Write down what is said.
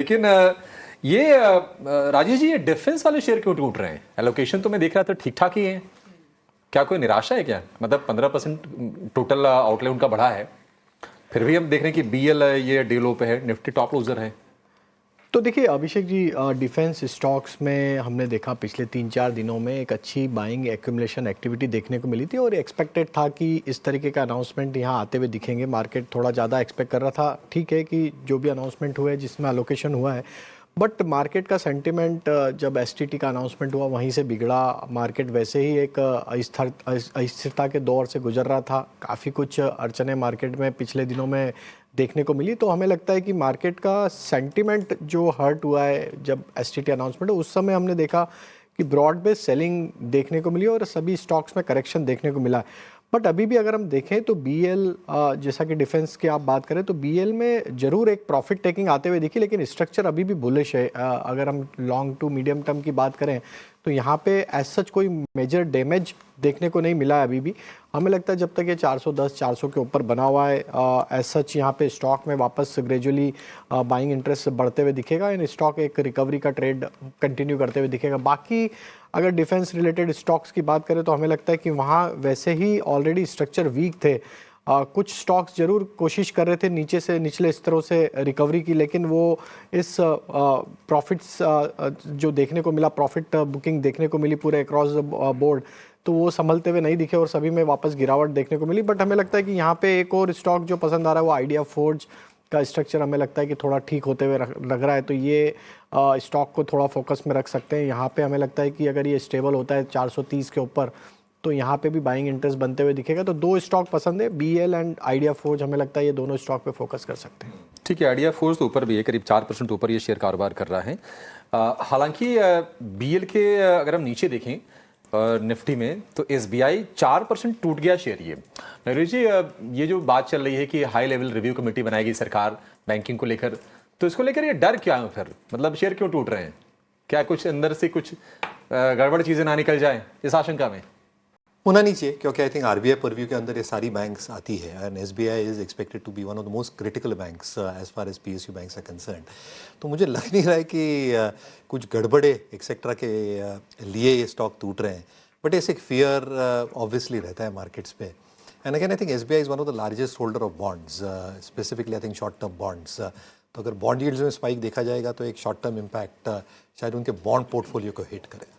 लेकिन राजेश जी, ये डिफेंस वाले शेयर क्यों टूट रहे हैं? एलोकेशन तो मैं देख रहा था ठीक ठाक ही है। क्या कोई निराशा है क्या? मतलब 15% टोटल आउटले उनका बढ़ा है, फिर भी हम देख रहे हैं कि बीएल ये डे लो पे है, निफ्टी टॉप लूजर है। तो देखिए अभिषेक जी, डिफेंस स्टॉक्स में हमने देखा पिछले 3-4 दिनों में एक अच्छी बाइंग एक्यूमुलेशन एक्टिविटी देखने को मिली थी और एक्सपेक्टेड था कि इस तरीके का अनाउंसमेंट यहाँ आते हुए दिखेंगे। मार्केट थोड़ा ज़्यादा एक्सपेक्ट कर रहा था। ठीक है कि जो भी अनाउंसमेंट हुआ है जिसमें अलोकेशन हुआ है, बट मार्केट का सेंटिमेंट जब एसटीटी का अनाउंसमेंट हुआ वहीं से बिगड़ा। मार्केट वैसे ही एक अस्थिरता के दौर से गुजर रहा था। काफ़ी कुछ अड़चने मार्केट में पिछले दिनों में देखने को मिली। तो हमें लगता है कि मार्केट का सेंटिमेंट जो हर्ट हुआ है जब एसटीटी अनाउंसमेंट, उस समय हमने देखा कि ब्रॉड बेस्ड सेलिंग देखने को मिली और सभी स्टॉक्स में करेक्शन देखने को मिला। बट अभी भी अगर हम देखें तो बीएल, जैसा कि डिफेंस की आप बात करें तो बीएल में जरूर एक प्रॉफिट टेकिंग आते हुए दिखी, लेकिन स्ट्रक्चर अभी भी बुलिश है। अगर हम लॉन्ग टू मीडियम टर्म की बात करें तो यहाँ पे एज सच कोई मेजर डैमेज देखने को नहीं मिला है अभी भी। हमें लगता है जब तक ये 410 400 के ऊपर बना हुआ है, एज सच यहाँ पे स्टॉक में वापस ग्रेजुअली बाइंग इंटरेस्ट बढ़ते हुए दिखेगा। इन स्टॉक एक रिकवरी का ट्रेड कंटिन्यू करते हुए दिखेगा। बाकी अगर डिफेंस रिलेटेड स्टॉक्स की बात करें तो हमें लगता है कि वहाँ वैसे ही ऑलरेडी स्ट्रक्चर वीक थे। कुछ स्टॉक्स जरूर कोशिश कर रहे थे नीचे से निचले स्तरों से रिकवरी की, लेकिन वो इस प्रॉफिट्स जो देखने को मिला, प्रॉफिट बुकिंग देखने को मिली पूरे अक्रॉस द बोर्ड, तो वो संभलते हुए नहीं दिखे और सभी में वापस गिरावट देखने को मिली। बट हमें लगता है कि यहाँ पे एक और स्टॉक जो पसंद आ रहा है वो आइडिया फोर्ज का स्ट्रक्चर हमें लगता है कि थोड़ा ठीक होते हुए लग रहा है। तो ये स्टॉक को थोड़ा फोकस में रख सकते हैं। यहाँ पे हमें लगता है कि अगर ये स्टेबल होता है 430 के ऊपर तो यहाँ पे भी बाइंग इंटरेस्ट बनते हुए दिखेगा। तो दो स्टॉक पसंद है, बीएल एंड आइडिया फोर्ज। हमें लगता है ये दोनों स्टॉक पे फोकस कर सकते हैं। ठीक है, आइडिया फोर्स तो ऊपर भी है, करीब 4% ऊपर ये शेयर कारोबार कर रहा है। हालांकि बीएल के अगर हम नीचे देखें निफ्टी में तो एसबीआई 4% टूट गया शेयर। ये नरेश जी, ये जो बात चल रही है कि हाई लेवल रिव्यू कमेटी बनाएगी सरकार बैंकिंग को लेकर, तो इसको लेकर ये डर क्या है फिर? मतलब शेयर क्यों टूट रहे हैं? क्या कुछ अंदर से कुछ गड़बड़ चीजें ना निकल जाए इस आशंका में? होना नहीं चाहिए, क्योंकि आई थिंक आरबीआई परव्यू के अंदर ये सारी बैंक्स आती है and SBI is expected to be one of the most critical banks as far as PSU banks are concerned. तो मुझे लग नहीं रहा है कि कुछ गड़बड़े एक्सेट्रा के लिए ये स्टॉक टूट रहे हैं, बट ऐसे एक फियर ऑब्वियसली रहता है मार्केट्स पे। And again I think SBI is one of the largest holder of bonds, specifically I think short term bonds. तो अगर बॉन्ड यील्ड्स में स्पाइक देखा जाएगा तो एक शॉर्ट टर्म इम्पैक्ट शायद उनके बॉन्ड पोर्टफोलियो को हिट करे।